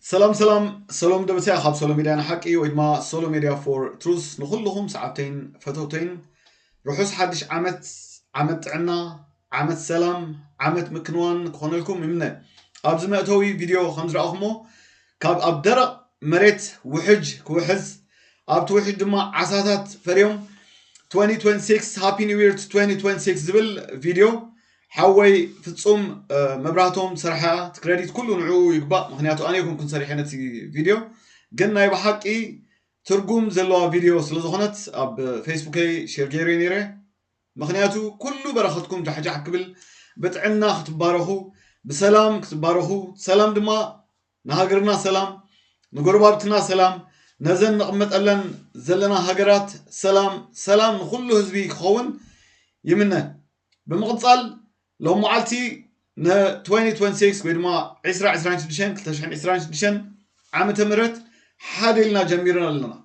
سلام دبتي أخاب سلام ميديا أنا حكي وإدما سلام ميديا فور تروس نخلهم ساعتين فتوتين روحوس حدش عمت عنا عمت سلام عمت مكنوان كون لكم منا أبز ما أتوي فيديو خمس رأخمو كاب أبدر مريت وحج كوحز أبت وحج دما عساتات فريم 2026 Happy New Year to 2026 زبل فيديو حوي في تصوم مبراتهم صراحة كريديت كله نعو يقبأ مخنياتو أنا يكون كنت صريحين في فيديو قلنا يبقى حقي ترجم زلوا فيديو سلزخونت أب فيسبوكي شير جيري نيره مخنياتو كله برختكم تحجة قبل بتعنا ختبارهو بسلام ختبارهو سلام دما نهاجرنا سلام نقربابتنا سلام نزل نقمت ألن زلنا هاجرات سلام كله هزبي خون يمنا بمقتصل لو معلتي ن 2026 ويدما 2026 عام تمرت حادلنا جميرنا لنا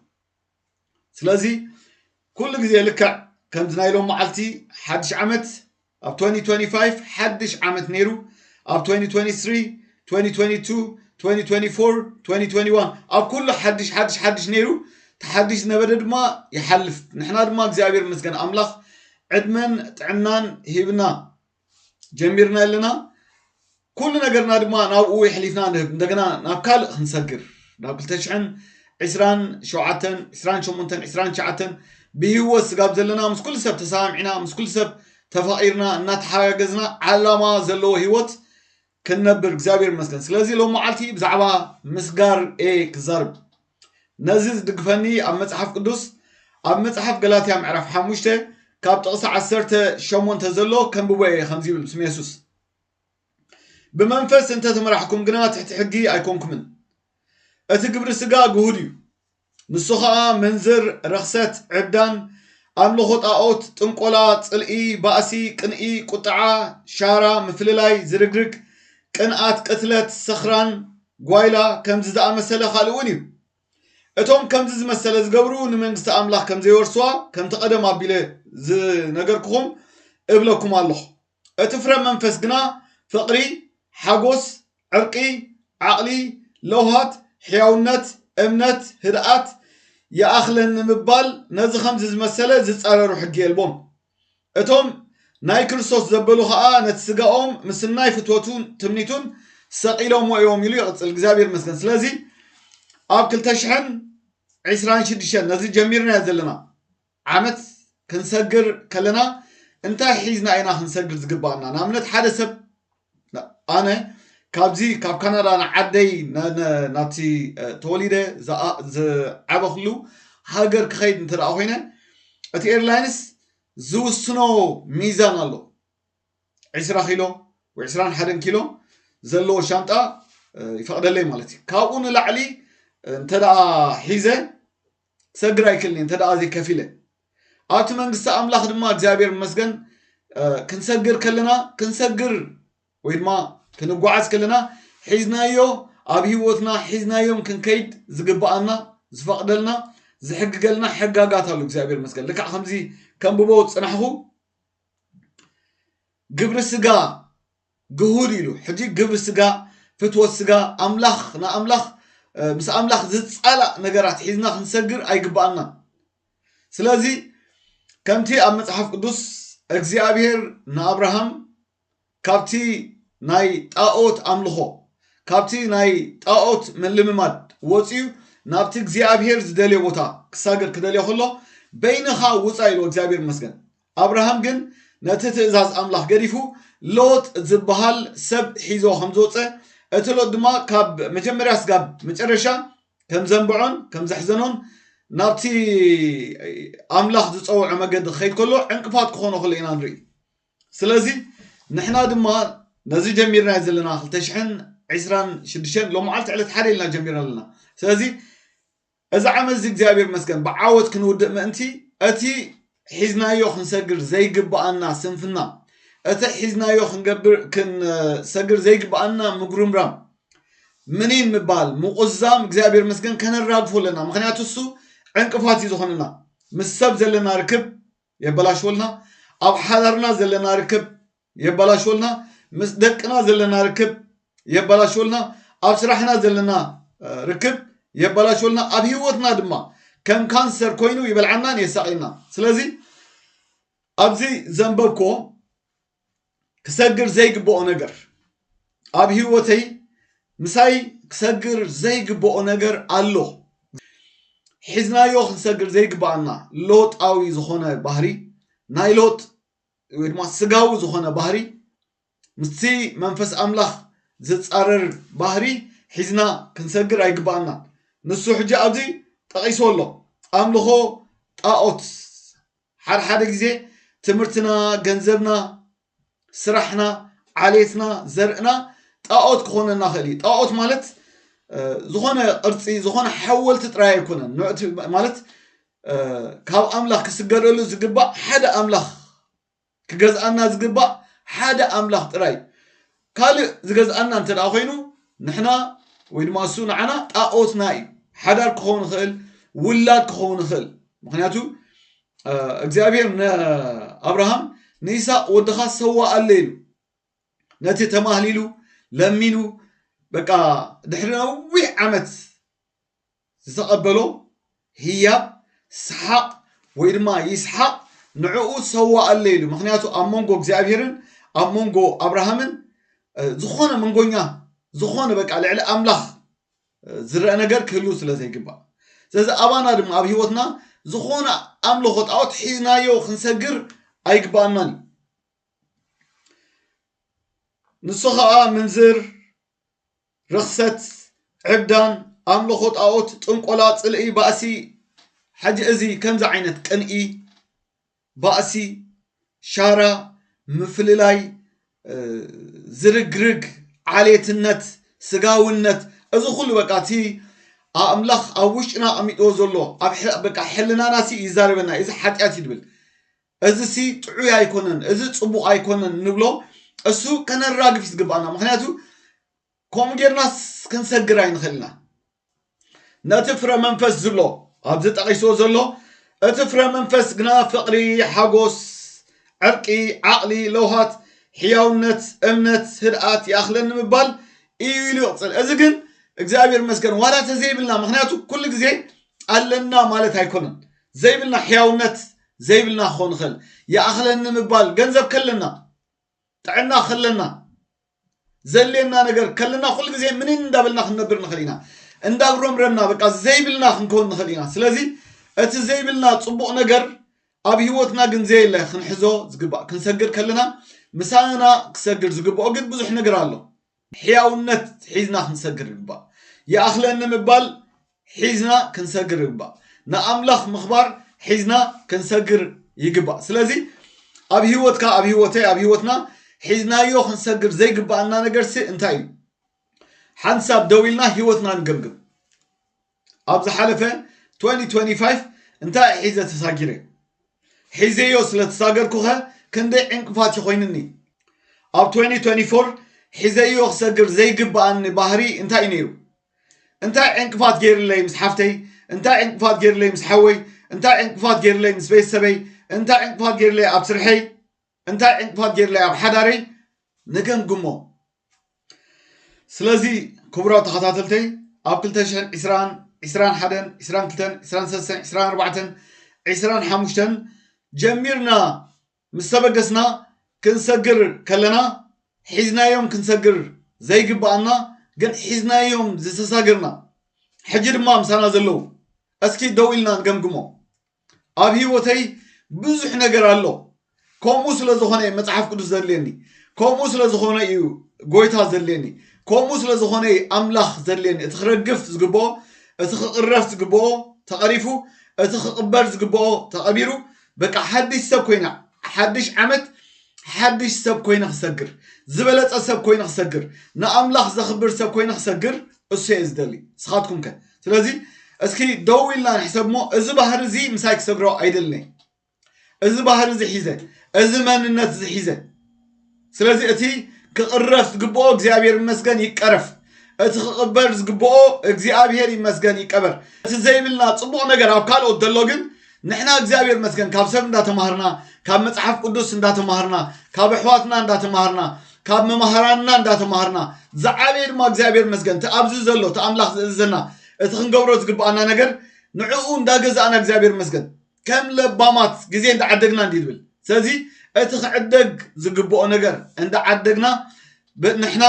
سلازي كل جزء لك كم زنايلو معلتي حدش عمت اب 2025 حدش عمت نيرو اب 2023 2022 2024 2021 اب كل حدش نيرو تحدش نبدد ما يحلف نحنا دما እግዚአብሔር مسكن املاخ عدمن طعنان هيبنا جميرنا لنا كل نجرنا دما ناو يحلفنا ندغنا نابكال خنسجر نابل تشعن 20 شوعتن 20 شمونتن 20 شعتن بيوس قاب زلنا مس كل سب تسامعنا مس كل سب تفائرنا نتحاجزنا علما زلو هيوت كنبر እግዚአብሔር مسكن ስለዚህ لو معلتي بزعبا مسغار كزرب نزز دغفني ام مصحف قدوس ام مصحف غلاطيا معرف 5 كاب تقص 10 شمون تزلو كم بوي 50 بسم يسوس بمنفس انت تمرحكم قنا تحت حقي ايكونكم اتقبر سقا قهوديو نسخا منزر رخصت عبدان املو خطاوت تنقولا صلئي باسي قنئي قطعا شارا مفللاي زرغرغ قنات قتلت سخران غوايلا كمز ذا مساله خالونيو اتوم كمز مساله زغبرو نمنست املاح كمز يورسوا كم تقدم ابيله ز نغركم ابلكم الله اتفرم منفس غنا فقري حغوس عرقي عقلي لوهات حياونت امنت هدات يا اخلن مبال نز خمز مساله زصاررو حق يلبوم اتوم ناي كريستوس زبلو خا نتسقاوم مسناي فتوتون تمنيتون سقيلوم ويوم يلو يقصل እግዚአብሔር مسكن ስለዚህ اب كلتشحن 26 نزي جميرنا يزلنا عمت كنسجر كلنا انت حيزنا اينا خنسجر زغبانا نامنت حدا سب انا كابزي كاب كندا انا عدي ناتي توليده ز عبخلو هاجر كخيد انت راوينا اتي ايرلاينز زوسنو ميزان الله 20 كيلو و20 حدن كيلو زلو شانطا يفقد لي مالتي كابون لعلي انت دا حيزه سغراي كلني انت دا ازي كفيله ات منغست املاح دما እግዚአብሔር مسكن كنسغر كلنا كنسغر ويدما كنغواعس كلنا حيزنايو اب هيوتنا حيزنايوم كنكيد زغبانا زفقدلنا زحققلنا حقاقات الله እግዚአብሔር مسكن لك خمزي كم ببو صنحو قبر السقا قهوريلو حجي قبر السقا فتوى السقا املاخ مس املاخ زصالا نغرات حيزنا خنسغر ايغبانا سلازي كمتي ام مصحف قدوس እግዚአብሔር نابراهام كابتي ناي طاوت املخو كابتي ناي طاوت ملمماد وصيو نابتي እግዚአብሔር زدلي بوتا كساغر كدلي خلو بينها وصايلو እግዚአብሔር مسكن ابراهام جن نتتزاز املاح غريفو لوط زبحال سب حيزو خمزوصه اتلو دما كاب مجمرياس غاب مچرشا كم زنبعون كم زحزنون نابتي املاح زصوع مقد خيد كله انقفات كخونو خلينا نري سلازي نحنا دما نزي جميرنا يزلنا تشحن 26 لو معلت على حريلنا جميرنا لنا سلازي اذا عمل زي እግዚአብሔር مسكن بعاوت كنود منتي اتي حزنايو خنسجر زي قبانا سنفنا اتي حزنايو خنقبر كن سجر زي قبانا مغرمرام منين مبال مقزام እግዚአብሔር مسكن كان الراقفو لنا مخنياتو سو انقفات يزخوننا مسب زلنا ركب يبلاشولنا اب حضرنا زلنا ركب يبلاشولنا مسدقنا زلنا ركب يبلاشولنا اب سرحنا زلنا ርክብ የበላሽልና ኣብ ህይወትና ድማ ከም ካንሰር ኮይኑ ይበልዓናን የሳቂና ስለዚ ኣብዚ ዘንበብኮ ክሰግር ዘይግብኦ ነገር ኣብ ህይወተይ ምሳይ ክሰግር ዘይግብኦ ነገር ኣሎ ሒዝናዮ ክንሰግር ዘይግባአና ሎጣዊ ዝኾነ ባህሪ ናይ ሎጥ ወይ ድማ ስጋዊ ዝኾነ ባህሪ ምስቲ መንፈስ ኣምላኽ ዝፃረር ባህሪ ሒዝና ክንሰግር ኣይግባአና ንሱ ሕጂ ኣብዚ ጠቂሶ ኣሎ ኣምልኾ ጣዖት ሓደ ግዜ ትምህርትና ገንዘብና ስራሕና ዓሌትና ዘርእና ጣዖት ክኾነና ክእል እዩ ጣዖት ማለት ዝኾነ ቅርፂ ዝኾነ ሓወልቲ ጥራይ ኣይኮነን ማለት ካብ ኣምላኽ ክስገደሉ ዝግባእ ሓደ ኣምላኽ ክገዝኣና ዝግባእ ሓደ ኣምላኽ ጥራይ ካልእ ዝገዝኣና እንተዳ ኮይኑ ንሕና ወይ ድማ እሱ ንዓና ጣዖትና እዩ ሓዳር ክኸውን ይኽእል ውላድ ክኸውን ይኽእል ምክንያቱ እግዚኣብሔር ንኣብርሃም ንይስሐቅ ወድኻ ሰዋ ኣለ ኢሉ ነቲ ተማህሊሉ ለሚኑ በቃ ድሕሪ ነዊሕ ዓመት ዝተቐበሎ ህያብ ስሓቅ ወይ ድማ ይስሐቅ ንዕኡ ሰዋ ኣለ ኢሉ ምክንያቱ ኣብ መንጎ እግዚኣብሔርን ኣብ መንጎ ኣብርሃምን ዝኾነ መንጎኛ ዝኾነ በቃ ልዕሊ ኣምላኽ ዝረአ ነገር ክህሉ ስለ ዘይግባእ ስለዚ ኣባና ድማ ኣብ ሂወትና ዝኾነ ኣምልኾ ጣዖት ሒዝናዮ ክንሰግር ኣይግባአናን ንሱ ከዓ ምንዝር ርክሰት ዕብዳን ኣምልኾ ጣዖት ጥንቆላ ፅልኢ ባእሲ ሓጂ እዚ ከምዚ ዓይነት ቅንኢ ባእሲ ሻራ ምፍልላይ ዝርግርግ ዓሌትነት ስጋውነት እዚ ኩሉ በቃ እቲ ኣምላኽ ኣብ ውሽጥና ኣሚጥዎ ዘሎ ኣብ በቃ ሕልናና ይዛረበና እዚ ሓጢኣት ይድብል እዚ ጥዑይ ኣይኮነን እዚ ፅቡቕ ኣይኮነን ንብሎ እሱ ከነራግፍ ይግባአና ምክንያቱ ከምኡ ጌርናስ ክንሰግር ኣይንኽእልና ነቲ ፍረ መንፈስ ዝብሎ ኣብዚ ጠቂስዎ ዘሎ እቲ ፍረ መንፈስ ግና ፍቅሪ ሓጎስ ዕርቂ ዓቕሊ ለውሃት ሕያውነት እምነት ህድኣት ይኣኽለኒ ምባል እዩ ኢሉ ይቕፅል እዚ ግን እግዚአብሔር መስገን ዋላ ተዘይብልና ምክንያቱ ኩሉ ግዜ ኣለና ማለት ኣይኮነን ዘይብልና ሕያውነት ዘይብልና ክኾን ይኽእል ይኣኽለኒ ምባል ገንዘብ ከለና ጥዕና ከለና ዘልየና ነገር ከለና ኩሉ ግዜ ምን እንዳበልና ክንነብር ንኽእል ኢና እንዳጉረምረምና በቃ ዘይብልና ክንከውን ንኽእል ኢና ስለዚ እቲ ዘይብልና ፅቡቕ ነገር ኣብ ሂወትና ግን ዘየለ ክንሕዞ ዝግባእ ክንሰግር ከለና ምሳና ክሰግር ዝግባኦ ግን ብዙሕ ነገር ኣሎ ሕያውነት ሒዝና ክንሰግር ይግባእ ይኣኽለኒ ምባል ሒዝና ክንሰግር ይግባእ ንኣምላኽ ምኽባር ሒዝና ክንሰግር ይግባእ ስለዚ ኣብ ሂወትካ ኣብ ሂወተይ ኣብ ሂወትና ሒዝናዮ ክንሰግር ዘይግባአና ነገር እንታይ እዩ ሓንሳብ ደው ኢልና ሂወትና ንገምግም ኣብ ዝሓለፈ 2025 እንታይ ሒዘ ተሳጊረ ሒዘዮ ስለተሳገርኩ ኸ ክንደይ ዕንቅፋት ይኮይንኒ ኣብ 2024 ሒዘዮ ክሰግር ዘይግባአኒ ባህሪ እንታይ ነይሩ እንታይ ዕንቅፋት ገይርለይ ምስ ሓፍተይ እንታይ ዕንቅፋት ገይርለይ ምስ ሓወይ እንታይ ዕንቅፋት ገይርለይ ምስ ቤተሰበይ እንታይ ዕንቅፋት ገይርለይ ኣብ ስርሐይ እንታይ ዕንቅፋት ገይርለይ ኣብ ሓዳረይ ንገምግሞ ስለዚ ክቡራት ተኸታተልተይ ኣብ 2020 21 22 23 24 25 ጀሚርና ምስ ተበገስና ክንሰግር ከለና ሒዝናዮም ክንሰግር ዘይግባአና ግን ሒዝናዮም ዝተሳግርና ሕጂ ድማ ምሳና ዘለው እስኪ ደው ኢልና ንገምግሞ ኣብ ሂወተይ ብዙሕ ነገር ኣሎ ከምኡ ስለ ዝኾነ መጽሓፍ ቅዱስ ዘድልየኒ ከምኡ ስለ ዝኾነ እዩ ጎይታ ዘድልየኒ ከምኡ ስለ ዝኾነ ኣምላኽ ዘድልየኒ እቲ ክረግፍ ዝግብኦ እቲ ክቕረፍ ዝግብኦ ተቐሪፉ እቲ ክቕበር ዝግብኦ ተቐቢሩ በቃ ሓድሽ ሰብ ኮይና ሓድሽ ዓመት ሓድሽ ሰብ ኮይነ ክሰግር ዝበለፀ ሰብ ኮይነ ክሰግር ንኣምላኽ ዘኽብር ሰብ ኮይነ ክሰግር እሱ እየ ዝደሊ ስኻትኩም ከ ስለዚ እስኪ ደው ኢልና ንሕሰብ ሞ እዚ ባህሪ እዚ ምሳይ ክሰግሮ ኣይደልኒ እዚ ባህሪ እዚ ሒዘ እዚ መንነት እዚ ሒዘ ስለዚ እቲ ክቕረፍ ዝግብኦ እግዚኣብሔር ይመስገን ይቀረፍ እቲ ክቕበር ዝግብኦ እግዚኣብሔር ይመስገን ይቀበር እቲ ዘይብልና ፅቡቕ ነገር ኣብ ካልኦት ዘሎ ግን ንሕና እግዚአብሔር መስገን ካብ ሰብ እንዳተማሃርና ካብ መጽሐፍ ቅዱስ እንዳተማሃርና ካብ ኣሕዋትና እንዳተማሃርና ካብ መማህራንና እንዳተማሃርና ዝዓበየ ድማ እግዚአብሔር መስገን ተኣብዙ ዘሎ ተኣምላኽ ዝእዘና እቲ ክንገብሮ ዝግባአና ነገር ንዕኡ እንዳገዛእና እግዚአብሔር መስገን ከም ለባማት ግዜ እንዳዓደግና እንዲብል ስለዚ እቲ ክዕደግ ዝግብኦ ነገር እንዳዓደግና ንሕና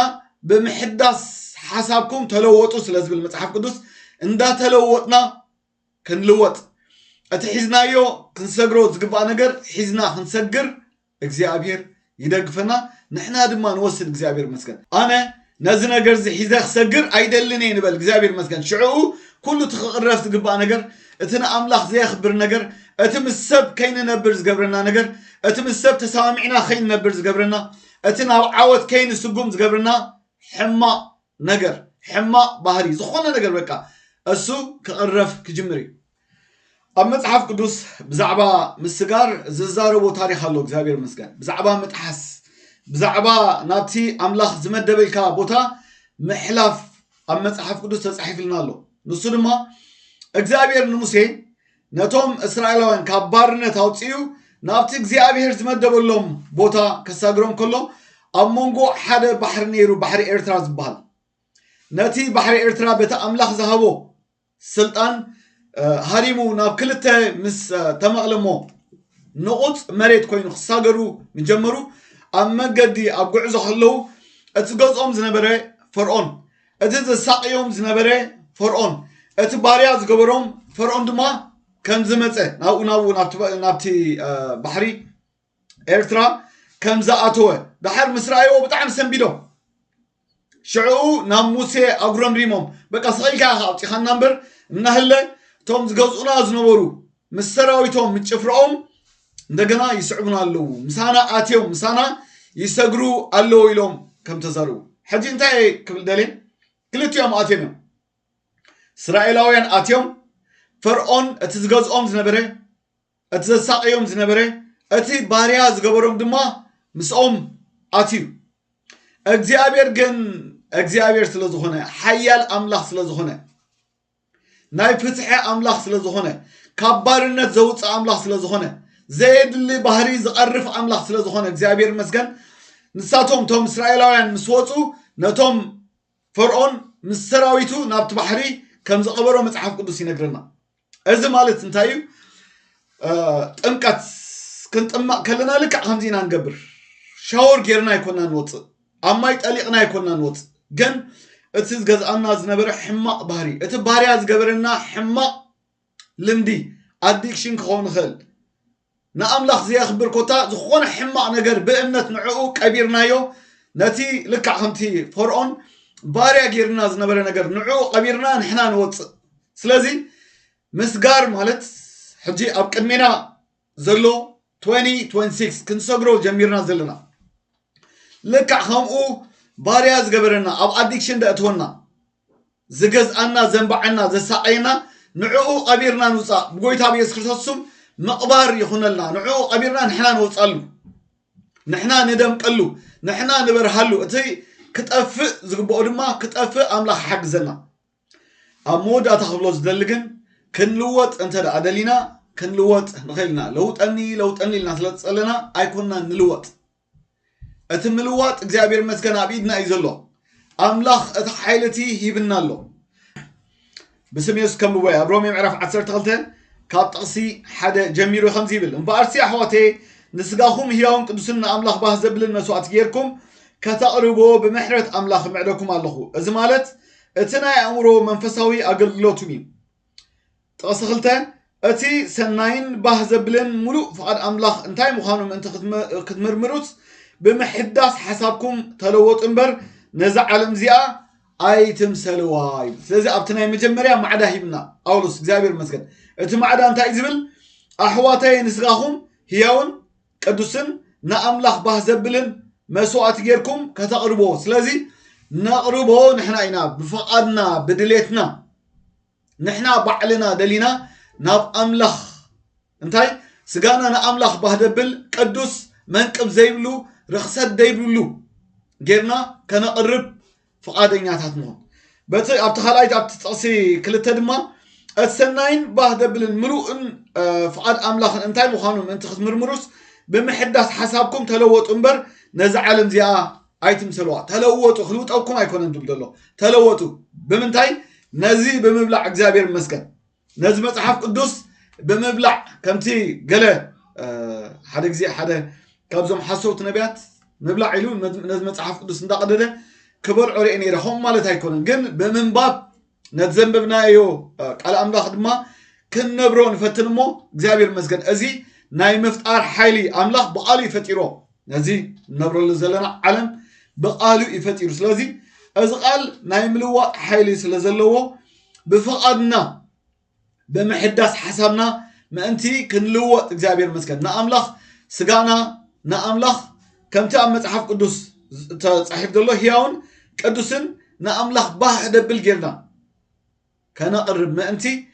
ብምሕዳስ ሓሳብኩም ተለወጡ ስለዝብል መጽሓፍ ቅዱስ እንዳተለወጥና ክንልወጥ እቲ ሒዝናዮ ክንሰግሮ ዝግባእ ነገር ሒዝና ክንሰግር እግዚአብሔር ይደግፈና ንሕና ድማ ንወስድ እግዚአብሔር መስገን ኣነ ነዚ ነገር ሒዘ ክሰግር ኣይደልን እየ ንበል እግዚአብሔር መስገን ሽዑኡ ኩሉ ትኽቕረፍ ዝግባእ ነገር እቲ ንኣምላኽ ዘየኽብር ነገር እቲ ምስ ሰብ ከይንነብር ዝገብረና ነገር እቲ ምስ ሰብ ተሰማሚዕና ከይንነብር ዝገብረና እቲ ናብ ዓወት ከይንስጉም ዝገብረና ሕማቕ ነገር ሕማቕ ባህሪ ዝኾነ ነገር በቃ እሱ ክቕረፍ ክጅምር እዩ ኣብ መጽሓፍ ቅዱስ ብዛዕባ ምስጋር ዝዛረቦ ታሪክ ኣሎ እግዚአብሔር መስገን ብዛዕባ ምጥሓስ ብዛዕባ ናብቲ ኣምላኽ ዝመደበልካ ቦታ ምሕላፍ ኣብ መጽሓፍ ቅዱስ ተጻሒፍልና ኣሎ ንሱ ድማ እግዚአብሔር ንሙሴ ነቶም እስራኤላውያን ካብ ባርነት ኣውፅኡ ናብቲ እግዚአብሔር ዝመደበሎም ቦታ ከሳግሮም ከሎ ኣብ መንጎ ሓደ ባሕሪ ነይሩ ባሕሪ ኤርትራ ዝበሃል ነቲ ባሕሪ ኤርትራ በቲ ኣምላኽ ዝሃቦ ስልጣን ሃሪሙ ናብ ክልተ ምስ ተመቕለሞ ንቑፅ መሬት ኮይኑ ክሳገሩ ምጀመሩ ኣብ መንገዲ ኣብ ጉዕዞ ከለዉ እቲ ገዝኦም ዝነበረ ፈርዖን እቲ ዘሳቅዮም ዝነበረ ፈርዖን እቲ ባርያ ዝገበሮም ፈርዖን ድማ ከም ዝመፀ ናብኡ ናብቲ ባሕሪ ኤርትራ ከም ዝኣተወ ድሓር ምስ ረኣይዎ ብጣዕሚ ሰንቢዶም ሽዑኡ ናብ ሙሴ ኣጉረምሪሞም በቃ ስቕኢልካ ኣውፂኻና እምበር እናህለ እቶም ዝገዝኡና ዝነበሩ ምስ ሰራዊቶም ምጭፍርኦም እንደገና ይስዕቡና ኣለዉ ምሳና ኣትዮም ምሳና ይሰግሩ ኣለዉ ኢሎም ከም ተዛርቡ ሕጂ እንታይ ክብል ደልየ ክልቲኦም ኣትዮም እዮም እስራኤላውያን ኣትዮም ፈርዖን እቲ ዝገዝኦም ዝነበረ እቲ ዘሳቅዮም ዝነበረ እቲ ባርያ ዝገበሮም ድማ ምስኦም ኣትዩ እግዚአብሔር ግን እግዚአብሔር ስለዝኾነ ሓያል ኣምላኽ ስለዝኾነ ናይ ፍትሒ ኣምላኽ ስለዝኾነ ካብ ባርነት ዘውፅእ ኣምላኽ ስለዝኾነ ዘየድሊ ባህሪ ዝቐርፍ ኣምላኽ ስለዝኾነ እግዚአብሔር መስገን ንሳቶም ቶም እስራኤላውያን ምስ ወፁ ነቶም ፈርዖን ምስ ሰራዊቱ ናብቲ ባሕሪ ከም ዝቐበሮ መጽሓፍ ቅዱስ ይነግረና እዚ ማለት እንታይ እዩ ጥምቀት ክንጥማቕ ከለና ልክዕ ከምዚ ኢና ንገብር ሻወር ጌርና ይኮንና ንወፅእ ኣብ ማይ ጠሊቕና ይኮንና ንወፅእ ግን እቲ ዝገዝኣና ዝነበረ ሕማቕ ባህሪ እቲ ባርያ ዝገበረና ሕማቕ ልምዲ ኣዲክሽን ክኸውን ይኽእል ንኣምላኽ ዘየኽብር ኮታ ዝኾነ ሕማቕ ነገር ብእምነት ንዕኡ ቀቢርናዮ ነቲ ልክዕ ከምቲ ፈርዖን ባርያ ጌርና ዝነበረ ነገር ንዕኡ ቀቢርና ንሕና ንወፅእ ስለዚ ምስጋር ማለት ሕጂ ኣብ ቅድሜና ዘሎ 2026 ክንሰግሮ ጀሚርና ዘለና ልክዕ ከምኡ ባርያ ዝገበረና ኣብ ኣዲክሽን ደእትወና ዝገዝኣና ዘንባዓና ዘሳቀየና ንዕኡ ቀቢርና ንውፃእ ብጎይታ ብኢየሱስ ክርስቶስ ምቕባር ይኹነልና ንዕኡ ቀቢርና ንሕና ንወፃሉ ንሕና ንደምቀሉ ንሕና ንበርሃሉ እቲ ክጠፍእ ዝግብኦ ድማ ክጠፍእ ኣምላኽ ሓግዘና ኣብ መወዳእታ ክብሎ ዝደሊ ግን ክንልወጥ እንተ ደኣ ደሊና ክንልወጥ ንኽእልና ለውጠኒ ኢልና ስለዝፀለና ኣይኮንና ንልወጥ እቲ ምልዋጥ እግዚአብሔር መስገን ኣብ ኢድና እዩ ዘሎ ኣምላኽ እቲ ሓይለቲ ሂብና ኣሎ ብስም ኢየሱስ ከም ብወይ ኣብ ሮሜ ምዕራፍ 12 ካብ ጥቕሲ ሓደ ጀሚሩ ከምዚ ይብል እምበኣርሲ ኣሕዋቴ ንስጋኹም ህያውን ቅዱስን ንኣምላኽ ባህ ዘብልን መስዋዕቲ ጌርኩም ከተቕርቦ ብምሕረት ኣምላኽ ምዕደኩም ኣለኹ እዚ ማለት እቲ ናይ ኣእምሮ መንፈሳዊ ኣገልግሎት እዩ ጥቕሲ 2 እቲ ሰናይን ባህ ዘብልን ሙሉእ ፍቓድ ኣምላኽ እንታይ ምዃኑ ምእንቲ ክትምርምሩት ብምሕዳስ ሓሳብኩም ተለወጡ እምበር ነዛ ዓለም እዚኣ ኣይትምሰልዋ ይብል ስለዚ ኣብቲ ናይ መጀመርያ ማዕዳ ሂብና ጳውሎስ እግዚአብሔር መስገን እቲ ማዕዳ እንታይ ዝብል ኣሕዋተይ ንስጋኹም ህያውን ቅዱስን ንኣምላኽ ባህ ዘብልን መስዋዕቲ ጌርኩም ከተቕርቦ ስለዚ ነቕርቦ ንሕና ኢና ብፍቓድና ብድሌትና ንሕና ባዕልና ደሊና ናብ ኣምላኽ እንታይ ስጋና ንኣምላኽ ባህ ዘብል ቅዱስ መንቅብ ዘይብሉ ርክሰት ዘይብሉ ጌርና ከነቕርብ ፍቓደኛታት ንኾን በቲ ኣብቲ ካልኣይት ኣብቲ ጥቕሲ 2 ድማ እቲ ሰናይን ባህ ዘብልን ምሉእን ፍቓድ ኣምላኽን እንታይ ምዃኑ ምእንቲ ክትምርምሩስ ብምሕዳስ ሓሳብኩም ተለወጡ እምበር ነዚ ዓለም እዚኣ أيتم سلوا تلوتوا خلوت أوكم أيكون أنتم بدلوا تلوتوا بمنتاي نزي بمبلع إجابير مسكن نزي مصحف قدوس بمبلع كمتي قال حدا جزء حدا كابزم حسوت نبيات مبلع علون نزي مصحف قدوس ندقدده كبر عريني رحم مالت هيكونن جن بمنباب نتزنببنا يو قال أملاخ دما كن نبرو نفتنمو إجابير مسكن أزي ناي مفتار حيلي أملاخ بقالي فتيرو نزي نبرو لزلنا علم بقالو يفتيرو سلازي أزقال ناي ملوات حيلي سلازلوو بفقدنا بمحداس حسابنا ما أنتي كنلوات إجابير مسكن نأملاخ سقانا نأملاخ كم تأمت حف قدوس صحيح الله هياون قدوسن نأملاخ باحد بالجرنا كان قرب ما أنتي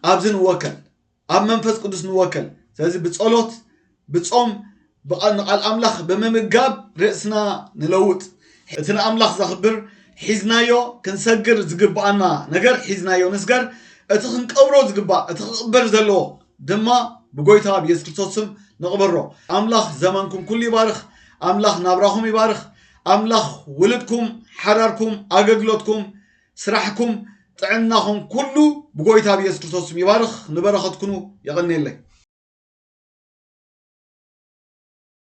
أبزن وكل أب منفس قدوس نوكل سلازي بتصولوت بتصوم بقال الأملاخ بممجاب رأسنا نلوت اتنا أملاخ زخبر حزنايو كنسجر زقبانا نجر حزنايو نسجر اتخن قبرو زقبا اتخبر زلو دما بقويتها بيس كريستوسم نقبرو أملاخ زمانكم كل يبارخ أملاخ نابراهم يبارخ أملاخ ولدكم حراركم أجلوتكم سرحكم طعناهم كله بقويتها بيس كريستوسم يبارخ نبرختكم يغني لك